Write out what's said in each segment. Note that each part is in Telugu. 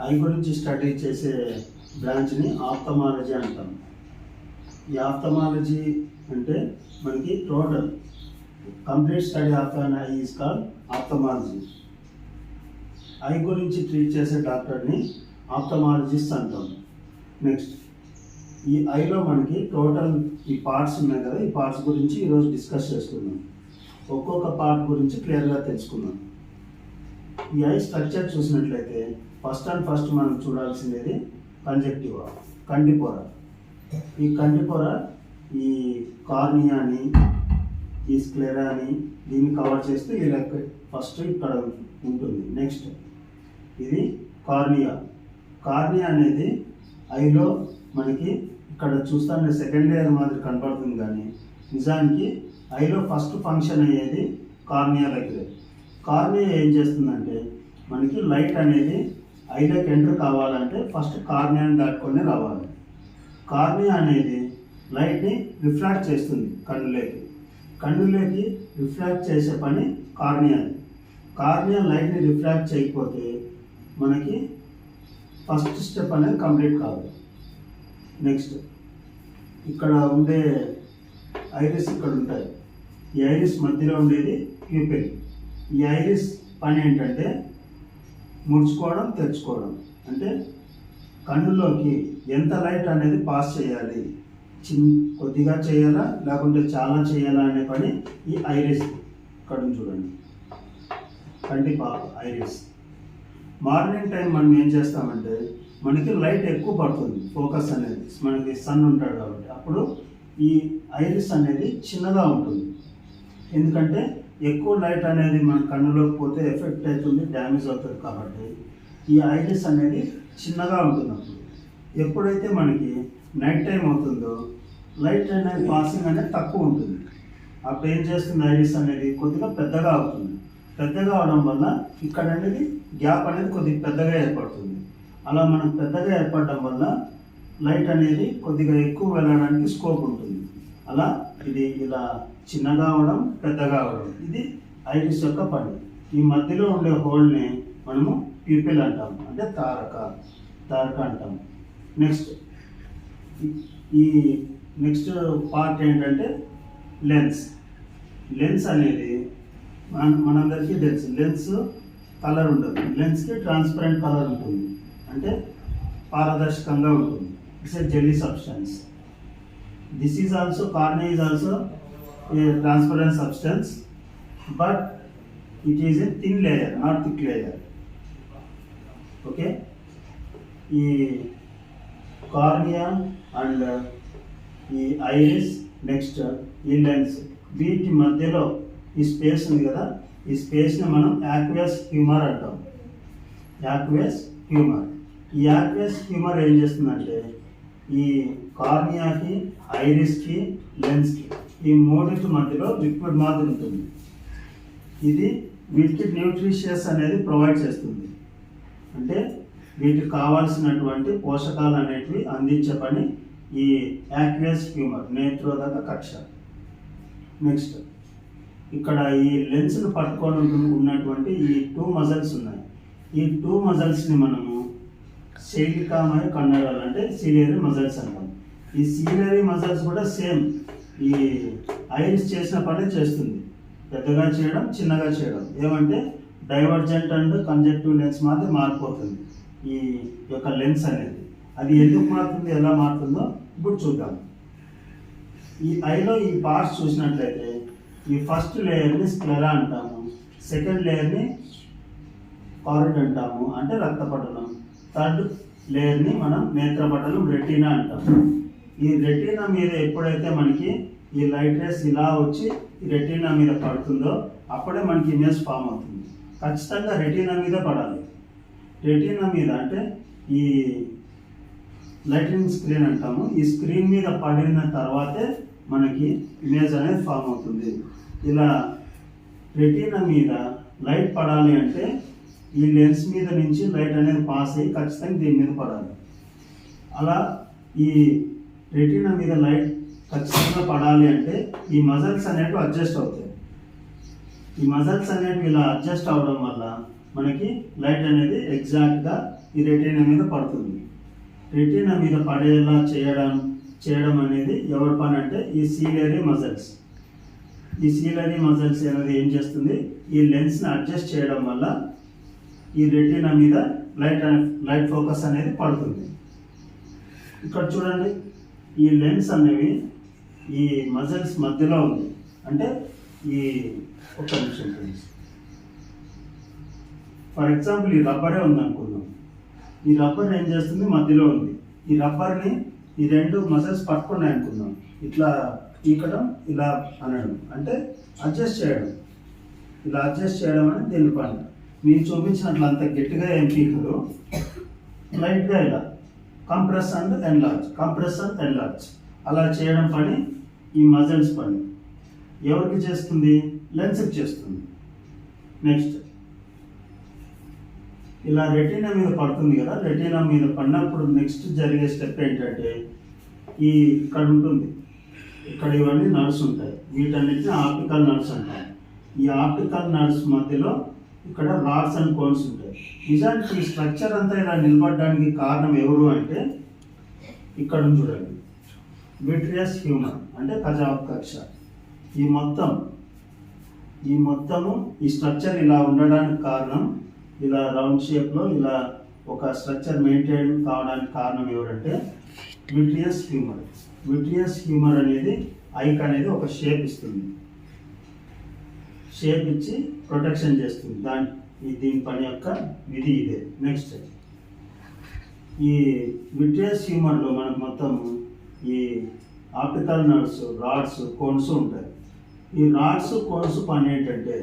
ఐ గురించి స్టడీ చేసే బ్రాంచ్ని ఆప్థమాలజీ అంటాం. ఈ ఆప్థమాలజీ అంటే మనకి total complete study of an I is called ophthalmology. I గురించి ట్రీట్ చేసే డాక్టర్ని ఆప్థమాలజిస్ట్ అంటాం. నెక్స్ట్ ఈ ఐలో మనకి టోటల్ ఈ పార్ట్స్ ఉన్నాయి కదా, ఈ పార్ట్స్ గురించి ఈరోజు డిస్కస్ చేసుకుందాం. ఒక్కొక్క పార్ట్ గురించి క్లియర్గా తెలుసుకుందాం. ఈ ఐ స్ట్రక్చర్ చూసినట్లయితే ఫస్ట్ మనం చూడాల్సింది కంజక్టివా, కంటిపొర. ఈ కంటిపొర ఈ కార్నియాని, ఈ స్క్లెరాని దీన్ని కవర్ చేస్తూ ఇలా ఫస్ట్ ఇక్కడ ఉంటుంది. నెక్స్ట్ ఇది కార్నియా. కార్నియా అనేది ఐలో మనకి ఇక్కడ చూస్తానే సెకండ్ లేయర్ మాదిరి కనపడుతుంది, కానీ నిజానికి ఐలో ఫస్ట్ ఫంక్షన్ అయ్యేది కార్నియా దగ్గరే. కార్నియా ఏం చేస్తుందంటే మనకి లైట్ అనేది ఐలోకి ఎంటర్ కావాలంటే ఫస్ట్ కార్నియాని దాటుకొని రావాలి. కార్నియా అనేది లైట్ని రిఫ్రాక్ట్ చేస్తుంది కన్నులోకి రిఫ్రాక్ట్ చేసే పని కార్నియాది. కార్నియా లైట్ని రిఫ్రాక్ట్ చేయకపోతే మనకి ఫస్ట్ స్టెప్ అనేది కంప్లీట్ కాదు. నెక్స్ట్ ఇక్కడ ఉండే ఐరిస్ ఇక్కడ ఉంటాయి. ఈ ఐరిస్ మధ్యలో ఉండేది ప్యూపిల్. ఈ ఐరిస్ పని ఏంటంటే ముడుచుకోవడం, తెరుచుకోవడం. అంటే కన్నులోకి ఎంత లైట్ అనేది పాస్ చేయాలి, కొద్దిగా చేయాలా లేకుంటే చాలా చేయాలా అనే పని ఈ ఐరిస్. ఇక్కడ చూడండి, కంటి పాప ఐరిస్. మార్నింగ్ టైం మనం ఏం చేస్తామంటే మనకి లైట్ ఎక్కువ పడుతుంది, ఫోకస్ అనేది మనకి సన్ ఉంటాడు కాబట్టి అప్పుడు ఈ ఐరిస్ అనేది చిన్నగా ఉంటుంది. ఎందుకంటే ఎక్కువ లైట్ అనేది మన కన్నులోకి పోతే ఎఫెక్ట్ అవుతుంది, డ్యామేజ్ అవుతుంది. కాబట్టి ఈ ఐరిస్ అనేది చిన్నగా ఉంటుంది. అప్పుడు ఎప్పుడైతే మనకి నైట్ టైం అవుతుందో లైట్ అనేది పాసింగ్ అనేది తక్కువ ఉంటుంది. అప్పుడు ఏం చేస్తుంది, ఐరిస్ అనేది కొద్దిగా పెద్దగా అవుతుంది. పెద్దగా అవడం వల్ల ఇక్కడ అనేది గ్యాప్ అనేది కొద్దిగా పెద్దగా ఏర్పడుతుంది. అలా మనకు పెద్దగా ఏర్పడడం వల్ల లైట్ అనేది కొద్దిగా ఎక్కువ వెళ్ళడానికి స్కోప్ ఉంటుంది. అలా ఇది ఇలా చిన్నగా అవడం, పెద్దగా అవడం, ఇది ఐరిస్ యొక్క పని. ఈ మధ్యలో ఉండే హోల్ని మనము ప్యూపిల్ అంటాం, అంటే తారక అంటాం. నెక్స్ట్ ఈ నెక్స్ట్ పార్ట్ ఏంటంటే లెన్స్. లెన్స్ అనేది మనందరికీ తెలుసు, లెన్స్ కలర్ ఉండదు. లెన్స్కి ట్రాన్స్పరెంట్ కలర్ ఉంటుంది, అంటే పారదర్శకంగా ఉంటుంది. It's a jelly substance. This is also, cornea is also a transparent substance, but it is a thin layer, not thick layer. Okay, ఈ కార్నియా అండ్ ఈ ఐరిస్, నెక్స్ట్ ఈ లెన్స్, వీటి మధ్యలో ఈ స్పేస్ ఉంది కదా, ఈ స్పేస్ని మనం యాక్వియస్ హ్యూమర్ అంటాం. Aqueous humour. ఈ యాక్వియస్ హ్యూమర్ ఏం చేస్తుందంటే ఈ కార్నియాకి, ఐరిస్కి, లెన్స్కి ఈ మూడింటి మధ్యలో లిక్విడ్ మాదిరి ఉంటుంది. ఇది వీటికి న్యూట్రిషియస్ అనేది ప్రొవైడ్ చేస్తుంది. అంటే వీటికి కావాల్సినటువంటి పోషకాలు అనేటివి అందించే పని ఈ యాక్వియస్ హ్యూమర్, నేత్రోదక కక్ష. నెక్స్ట్ ఇక్కడ ఈ లెన్స్ను పట్టుకొని ఉన్నటువంటి ఈ 2 మజిల్స్ ఉన్నాయి. ఈ 2 మజిల్స్ని మనము శైలికామయ కండరాలు, అంటే సీలియరీ మజిల్స్ అంటాం. ఈ సీలియరీ మజిల్స్ కూడా సేమ్ ఈ ఐరిస్ చేసిన పనే చేస్తుంది, పెద్దగా చేయడం, చిన్నగా చేయడం. ఏమంటే డైవర్జెంట్ అండ్ కంజక్టివ్ లెన్స్ మాత్రం మారిపోతుంది ఈ యొక్క లెన్స్ అనేది. అది ఎందుకు మారుతుంది, ఎలా మారుతుందో ఇప్పుడు చూద్దాం. ఈ ఐలో ఈ పార్ట్స్ చూసినట్లయితే ఈ ఫస్ట్ లేయర్ని స్క్లెరా అంటాము, సెకండ్ లేయర్ని కారిడ్ అంటాము, అంటే రక్తపటలం. థర్డ్ లేయర్ని మనం నేత్రపటలం, రెటీనా అంటాము. ఈ రెటీనా మీద ఎప్పుడైతే మనకి ఈ లైట్ రేస్ ఇలా వచ్చి ఈ రెటీనా మీద పడుతుందో అప్పుడే మనకి ఇమేజ్ ఫామ్ అవుతుంది. ఖచ్చితంగా రెటీనా మీద పడాలి. రెటీనా మీద అంటే ఈ లైటింగ్ స్క్రీన్ అంటాము, ఈ స్క్రీన్ మీద పడిన తర్వాతే మనకి ఇమేజ్ అనేది ఫామ్ అవుతుంది. ఇలా రెటీనా మీద లైట్ పడాలి అంటే ఈ లెన్స్ మీద నుంచి లైట్ అనేది పాస్ అయ్యి ఖచ్చితంగా దీని మీద పడాలి. అలా ఈ రెటీనా మీద లైట్ ఖచ్చితంగా పడాలి అంటే ఈ మజిల్స్ అనేటివి అడ్జస్ట్ అవుతాయి. ఈ మజిల్స్ అనేటివి ఇలా అడ్జస్ట్ అవడం వల్ల మనకి లైట్ అనేది ఎగ్జాక్ట్గా ఈ రెటీనా మీద పడుతుంది. రెటీనా మీద పడేలా చేయడం అనేది ఎవరి పని అంటే ఈ సీలియరీ మజిల్స్. ఈ సీలియరీ మజిల్స్ అనేది ఏం చేస్తుంది, ఈ లెన్స్ని అడ్జస్ట్ చేయడం వల్ల ఈ రెటీనా మీద లైట్ ఫోకస్ అనేది పడుతుంది. ఇక్కడ చూడండి, ఈ లెన్స్ అనేవి ఈ మజిల్స్ మధ్యలో ఉంది. అంటే ఈ ఒక్క నిమిషం ఫ్రెండ్స్, ఫర్ ఎగ్జాంపుల్ ఈ రబ్బరే ఉంది అనుకుందాం. ఈ రబ్బర్ ఏం చేస్తుంది, మధ్యలో ఉంది. ఈ రబ్బర్ని ఈ రెండు మజిల్స్ పట్టుకున్నాయి అనుకుందాం. ఇట్లా పీకడం, ఇలా అనడం అంటే అడ్జస్ట్ చేయడం. ఇలా అడ్జస్ట్ చేయడం అనేది దీని పని. నేను చూపించినట్లు అంత గట్టిగా ఏం పీకదు, లైట్గా ఇలా కంప్రెస్ అండ్ ఎన్లార్జ్ అలా చేయడం పని ఈ మజిల్స్ పని. ఎవరికి చేస్తుంది, లెన్స్కి చేస్తుంది. నెక్స్ట్ ఇలా రెటీనా మీద పడుతుంది కదా, రెటీనా మీద పడినప్పుడు నెక్స్ట్ జరిగే స్టెప్ ఏంటంటే ఇక్కడ ఉంటుంది, ఇక్కడ ఇవన్నీ నర్వ్స్ ఉంటాయి. వీటన్నిటిని ఆప్టికల్ నర్వ్స్ అంటారు. ఈ ఆప్టికల్ నర్వ్స్ మధ్యలో ఇక్కడ రాడ్స్ అండ్ కోన్స్ ఉంటాయి. నిజానికి ఈ స్ట్రక్చర్ అంతా ఇలా నిలబడడానికి కారణం ఎవరు అంటే ఇక్కడ చూడండి, విట్రియస్ హ్యూమర్ అంటే కజావకక్ష. ఈ మొత్తము ఈ స్ట్రక్చర్ ఇలా ఉండడానికి కారణం, ఇలా రౌండ్ షేప్లో ఇలా ఒక స్ట్రక్చర్ మెయింటైన్ కావడానికి కారణం ఎవరంటే విట్రియస్ హ్యూమర్. విట్రియస్ హ్యూమర్ అనేది ఐక్ అనేది ఒక షేప్ ఇస్తుంది, షేప్ ఇచ్చి ప్రొటెక్షన్ చేస్తుంది. దీని పని యొక్క విధి ఇదే. నెక్స్ట్ ఈ విట్రియస్ హ్యూమర్లో మనకు మొత్తం ఈ ఆప్టికల్ నర్వ్స్, రాడ్స్, కోన్స్ ఉంటాయి. ఈ రాడ్స్, కోన్స్ పని ఏంటంటే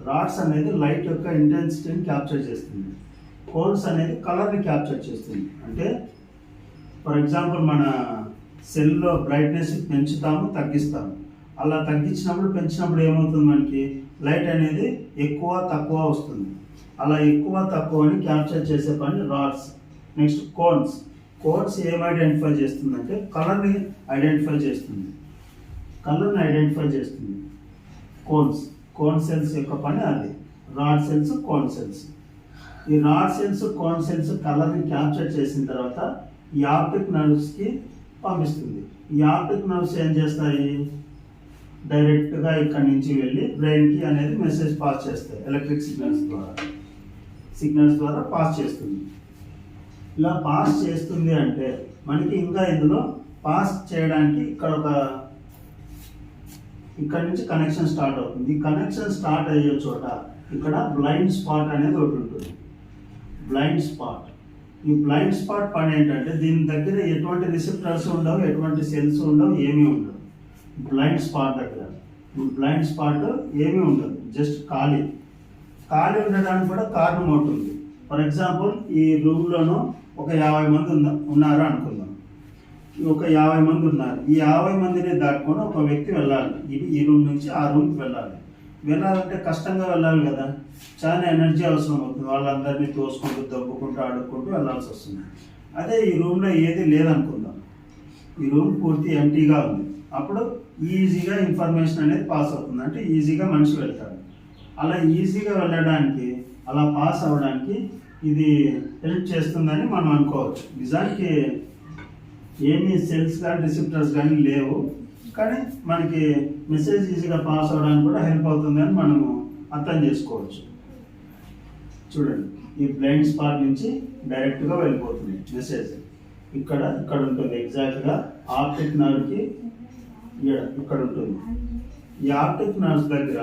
రాడ్స్ అనేది లైట్ యొక్క ఇంటెన్సిటీని క్యాప్చర్ చేస్తుంది. కోన్స్ అనేది కలర్ని క్యాప్చర్ చేస్తుంది. అంటే ఫర్ ఎగ్జాంపుల్ మన సెల్లో బ్రైట్నెస్ పెంచుతాము, తగ్గిస్తాము. అలా పెంచినప్పుడు ఏమవుతుంది, మనకి లైట్ అనేది ఎక్కువ తక్కువ వస్తుంది. అలా ఎక్కువ తక్కువని క్యాప్చర్ చేసే పని రాడ్స్. నెక్స్ట్ కోన్స్ ఏం ఐడెంటిఫై చేస్తుంది అంటే కలర్ని ఐడెంటిఫై చేస్తుంది. కోన్ సెల్స్ యొక్క పని అది. Rod cells, cone cells. ఈ రాడ్ సెల్స్, కోన్ సెల్స్ కలర్ని క్యాప్చర్ చేసిన తర్వాత ఈ ఆప్టిక్ నర్వ్స్కి పంపిస్తుంది. ఈ ఆప్టిక్ నర్వ్స్ ఏం చేస్తాయి, డైరెక్ట్గా ఇక్కడి నుంచి వెళ్ళి బ్రెయిన్కి అనేది మెసేజ్ పాస్ చేస్తాయి. ఎలక్ట్రిక్ సిగ్నల్స్ ద్వారా పాస్ చేస్తుంది. ఇలా పాస్ చేస్తుంది అంటే మనకి ఇంకా ఇందులో పాస్ చేయడానికి ఇక్కడ నుంచి కనెక్షన్ స్టార్ట్ అవుతుంది. ఈ కనెక్షన్ స్టార్ట్ అయ్యే చోట ఇక్కడ బ్లైండ్ స్పాట్ అనేది ఒకటి ఉంటుంది. ఈ బ్లైండ్ స్పాట్ పని ఏంటంటే దీని దగ్గర ఎటువంటి రిసెప్టర్స్ ఉండవు, ఎటువంటి సెల్స్ ఉండవు, ఏమీ ఉండవు. బ్లైండ్ స్పాట్ దగ్గర ఏమీ ఉండదు, జస్ట్ ఖాళీ ఉండడానికి కూడా కారణం ఉంటుంది. ఫర్ ఎగ్జాంపుల్ ఈ రూమ్లోనూ ఒక 50 మంది ఉన్నారు అనుకుందాం. ఒక 50 మంది ఉన్నారు. ఈ 50 మందిని దాటుకొని ఒక వ్యక్తి వెళ్ళాలి. ఈ రూమ్ నుంచి ఆ రూమ్కి వెళ్ళాలంటే కష్టంగా వెళ్ళాలి కదా, చాలా ఎనర్జీ అవసరం అవుతుంది. వాళ్ళందరినీ తోసుకుంటూ, దబ్బుకుంటూ, ఆడుకుంటూ వెళ్ళాల్సి వస్తుంది. అదే ఈ రూమ్లో ఏది లేదనుకుందాం, ఈ రూమ్ పూర్తి ఎంటీగా ఉంది. అప్పుడు ఈజీగా ఇన్ఫర్మేషన్ అనేది పాస్ అవుతుంది. అంటే ఈజీగా మనిషి వెళ్తాడు. అలా ఈజీగా వెళ్ళడానికి, అలా పాస్ అవ్వడానికి ఇది హెల్ప్ చేస్తుందని మనం అనుకోవచ్చు. నిజానికి ఏమీ సెల్స్ కానీ రిసెప్టర్స్ కానీ లేవు, కానీ మనకి మెసేజ్ ఈజీగా పాస్ అవ్వడానికి కూడా హెల్ప్ అవుతుందని మనము అర్థం చేసుకోవచ్చు. చూడండి, ఈ బ్లైండ్ స్పాట్ నుంచి డైరెక్ట్గా వెళ్ళిపోతుంది మెసేజ్. ఇక్కడ ఉంటుంది ఎగ్జాక్ట్గా ఆప్టిక్ నర్వ్కి ఇక్కడ ఉంటుంది. ఈ ఆప్టిక్ నర్వ్స్ దగ్గర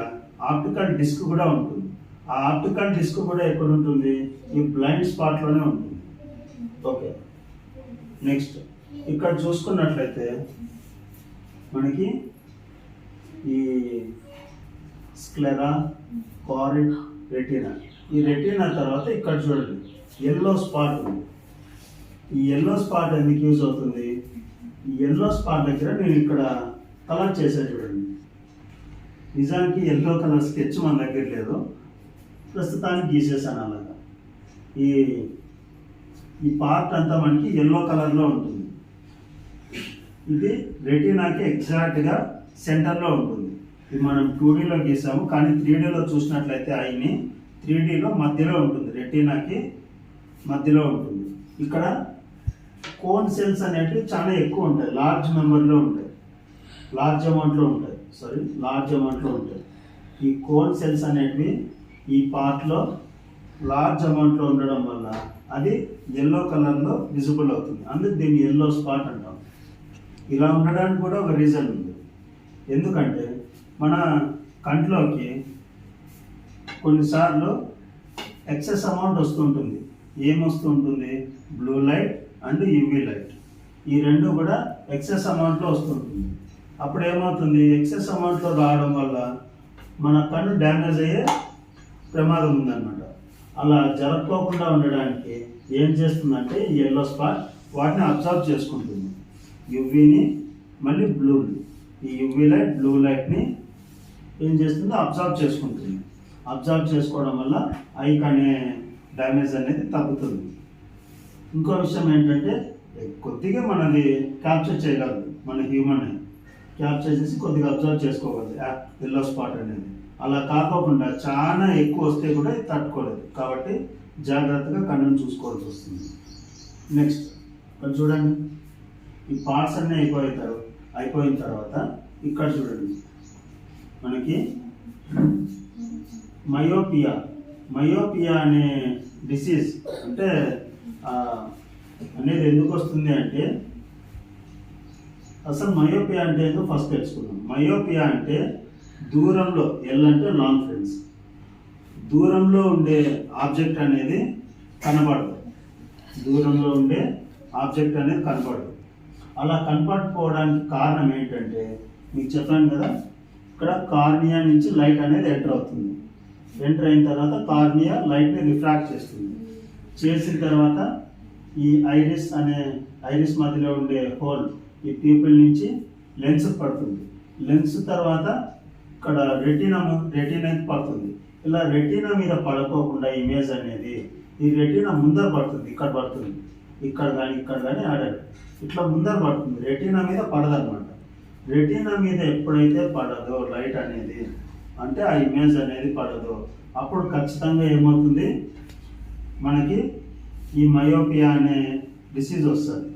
ఆప్టికల్ డిస్క్ కూడా ఉంటుంది. ఆ ఆప్టికల్ డిస్క్ కూడా ఎక్కడ ఉంటుంది, ఈ బ్లైండ్ స్పాట్లోనే ఉంటుంది. ఓకే, నెక్స్ట్ ఇక్కడ చూసుకున్నట్లయితే మనకి ఈ స్క్లెరా, కారిడ్, రెటీనా. ఈ రెటీనా తర్వాత ఇక్కడ చూడండి ఎల్లో స్పాట్ ఉంది. ఈ ఎల్లో స్పాట్ ఎందుకు యూజ్ అవుతుంది, ఈ ఎల్లో స్పాట్ దగ్గర నేను ఇక్కడ కలర్ చేసా చూడండి. నిజానికి ఎల్లో కలర్ స్కెచ్ మన దగ్గర లేదు, ప్రస్తుతానికి గీసేసాను అలాగా. ఈ పార్ట్ అంతా మనకి ఎల్లో కలర్లో ఉంటుంది. ఇది రెటీనాకి ఎగ్జాక్ట్గా సెంటర్లో ఉంటుంది. ఇది మనం 2Dలో గీసాము, కానీ 3Dలో చూసినట్లయితే ఐని 3Dలో మధ్యలో ఉంటుంది. రెటీనాకి మధ్యలో ఉంటుంది. ఇక్కడ కోన్ సెల్స్ అనేటివి చాలా ఎక్కువ ఉంటాయి, లార్జ్ నెంబర్లో ఉంటాయి, లార్జ్ అమౌంట్లో ఉంటాయి. ఈ కోన్ సెల్స్ అనేటివి ఈ పార్ట్లో లార్జ్ అమౌంట్లో ఉండడం వల్ల అది ఎల్లో కలర్లో విజిబుల్ అవుతుంది. అందుకు దీన్ని ఎల్లో స్పాట్ అంటాం. ఇలా ఉండడానికి కూడా ఒక రీజన్ ఉంది. ఎందుకంటే మన కంట్లోకి కొన్నిసార్లు ఎక్సెస్ అమౌంట్ వస్తుంటుంది. ఏమొస్తుంటుంది? Blue light and UV light, ఈ రెండు కూడా ఎక్సెస్ అమౌంట్లో వస్తుంటుంది. అప్పుడు ఏమవుతుంది? ఎక్సెస్ అమౌంట్లో రావడం వల్ల మన కన్ను డ్యామేజ్ అయ్యే ప్రమాదం ఉందన్నమాట. అలా జరగకోకుండా ఉండడానికి ఏం చేస్తుందంటే ఈ ఎల్లో స్పాట్ వాటిని అబ్జర్వ్ చేసుకుంటుంది. యువీని మళ్ళీ బ్లూని, ఈ యువీ లైట్ బ్లూ లైట్ని ఏం చేస్తుంది? అబ్జర్వ్ చేసుకుంటుంది. అబ్జర్వ్ చేసుకోవడం వల్ల ఐక్ అనే డ్యామేజ్ అనేది తగ్గుతుంది. ఇంకో విషయం ఏంటంటే కొద్దిగా మనది క్యాప్చర్ చేయగలదు, మన హ్యూమన్ క్యాప్చర్ చేసి కొద్దిగా అబ్జర్వ్ చేసుకోగలదు ఎల్లో స్పాట్ అనేది. అలా కాకోకుండా చాలా ఎక్కువ వస్తే కూడా ఇది తట్టుకోలేదు. కాబట్టి జాగ్రత్తగా కన్నును చూసుకోవాల్సి వస్తుంది. నెక్స్ట్ ఇక్కడ చూడండి, ఈ పార్ట్స్ అన్నీ అయిపోయిన తర్వాత ఇక్కడ చూడండి మనకి మయోపియా అనే డిసీజ్ అంటే అనేది ఎందుకు వస్తుంది అంటే, అసలు మయోపియా అంటే ఏందో ఫస్ట్ తెలుసుకుందాం. మయోపియా అంటే దూరంలో, ఎల్ అంటే లాంగ్ ఫ్రెండ్స్, దూరంలో ఉండే ఆబ్జెక్ట్ అనేది కనబడదు. అలా కనపడకపోవడానికి కారణం ఏంటంటే మీకు చెప్పాను కదా, ఇక్కడ కార్నియా నుంచి లైట్ అనేది ఎంటర్ అవుతుంది. ఎంటర్ అయిన తర్వాత కార్నియా లైట్ని రిఫ్రాక్ట్ చేస్తుంది. చేసిన తర్వాత ఈ ఐరిస్ మధ్యలో ఉండే హోల్ ఈ ప్యూపిల్ నుంచి లెన్స్ పడుతుంది. లెన్స్ తర్వాత ఇక్కడ రెటీనా పడుతుంది. ఇలా రెటీనా మీద పడుకోకుండా ఇమేజ్ అనేది ఈ రెటీనా ముందర పడుతుంది, ఇక్కడ కానీ ఆడాడు ఇట్లా ముందర పడుతుంది, రెటీనా మీద పడదన్నమాట. రెటీనా మీద ఎప్పుడైతే పడదో లైట్ అనేది, అంటే ఆ ఇమేజ్ అనేది పడదో, అప్పుడు ఖచ్చితంగా ఏమవుతుంది? మనకి ఈ మయోపియా అనే డిసీజ్ వస్తుంది.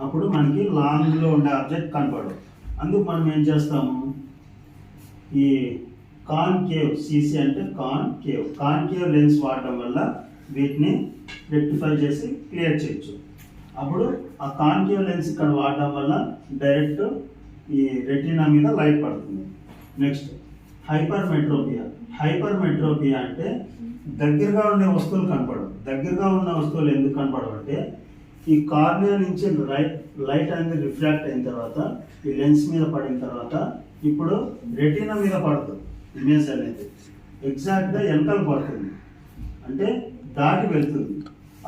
అప్పుడు మనకి లాంగ్లో ఉండే ఆబ్జెక్ట్ కనపడదు. అందుకు మనం ఏం చేస్తాము? ఈ కాన్కేవ్, సిసి అంటే కాన్కేవ్ లెన్స్ వాడడం వల్ల వీటిని రెక్టిఫై చేసి క్లియర్ చేయొచ్చు. అప్పుడు ఆ కాన్కేవ్ లెన్స్ ఇక్కడ వాడడం వల్ల డైరెక్ట్ ఈ రెటీనా మీద లైట్ పడుతుంది. నెక్స్ట్ హైపర్మెట్రోపియా అంటే దగ్గరగా ఉండే వస్తువులు కనపడవు. దగ్గరగా ఉన్న వస్తువులు ఎందుకు కనపడవు అంటే ఈ కార్నియా నుంచి లైట్ అనేది రిఫ్రాక్ట్ అయిన తర్వాత ఈ లెన్స్ మీద పడిన తర్వాత ఇప్పుడు రెటీనా మీద పడుతుంది ఇమేజ్ అనేది, ఎగ్జాక్ట్గా వెనకాల పడుతుంది, అంటే దాటి వెళ్తుంది.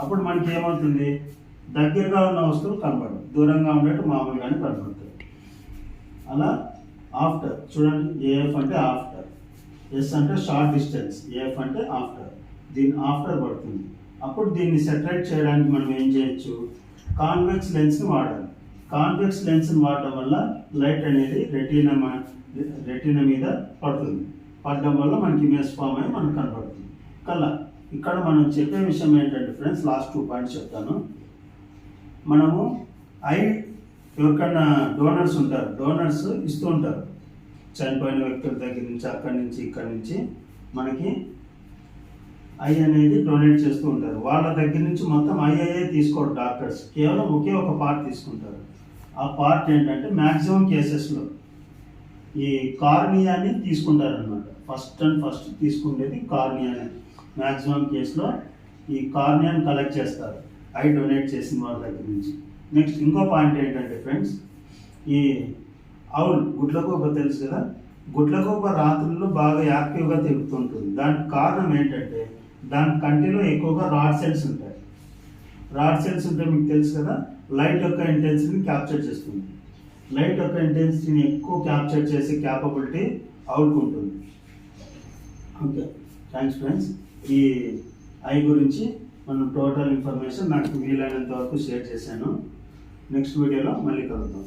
అప్పుడు మనకి ఏమవుతుంది? దగ్గరగా ఉన్న వస్తువులు కనపడవు, దూరంగా ఉండేట్టు మామూలుగానే కనపడుతుంది. అలా ఆఫ్టర్ చూడండి, ఏఎఫ్ అంటే ఆఫ్టర్, ఎస్ అంటే షార్ట్ డిస్టెన్స్, ఏఎఫ్ అంటే ఆఫ్టర్, దీని ఆఫ్టర్ పడుతుంది. అప్పుడు దీన్ని సెపరేట్ చేయడానికి మనం ఏం చేయొచ్చు? కాన్వెక్స్ లెన్స్ని వాడాలి. కాన్వెక్స్ లెన్స్ని వాడడం వల్ల లైట్ అనేది రెటీనా మీద పడడం వల్ల మనకి ఇమేజ్ ఫామ్ అయ్యి మనకు కనపడుతుంది. ఇక్కడ మనం చెప్పే విషయం ఏంటంటే ఫ్రెండ్స్, లాస్ట్ 2 పాయింట్స్ చెప్తాను. మనము ఎవరికన్నా డోనర్స్ ఉంటారు, డోనర్స్ ఇస్తూ ఉంటారు. చనిపోయిన వ్యక్తుల దగ్గర నుంచి, ఇక్కడి నుంచి మనకి ఐ అనేది డొనేట్ చేస్తూ ఉంటారు. వాళ్ళ దగ్గర నుంచి మొత్తం ఐఏఏ తీసుకోరు డాక్టర్స్, కేవలం ఒకే ఒక పార్ట్ తీసుకుంటారు. ఆ పార్ట్ ఏంటంటే మ్యాక్సిమం కేసెస్లో ఈ కార్నియాని తీసుకుంటారనమాట. ఫస్ట్ తీసుకునేది కార్నియాని. మ్యాక్సిమం కేసులో ఈ కార్నియాని కలెక్ట్ చేస్తారు ఐ డొనేట్ చేసిన వాళ్ళ దగ్గర నుంచి. నెక్స్ట్ ఇంకో పాయింట్ ఏంటంటే ఫ్రెండ్స్, ఈ అవుల్ గుడ్లగూబ తెలుసు కదా, గుడ్లగూబ రాత్రుల్లో బాగా యాక్టివ్గా తిరుగుతుంటుంది. దానికి కారణం ఏంటంటే దాని కంటిలో ఎక్కువగా రాడ్ సెల్స్ ఉంటాయి. రాడ్ సెల్స్ ఉంటే మీకు తెలుసు కదా, లైట్ యొక్క ఇంటెన్సిటీని క్యాప్చర్ చేస్తుంది. లైట్ యొక్క ఇంటెన్సిటీని ఎక్కువ క్యాప్చర్ చేసే క్యాపబిలిటీ అవుల్కి ఉంటుంది. Okay, thanks friends. ఈ ఐ గురించి మనం టోటల్ ఇన్ఫర్మేషన్ నాకు వీలైనంత వరకు షేర్ చేశాను. నెక్స్ట్ వీడియోలో మళ్ళీ కలుద్దాం.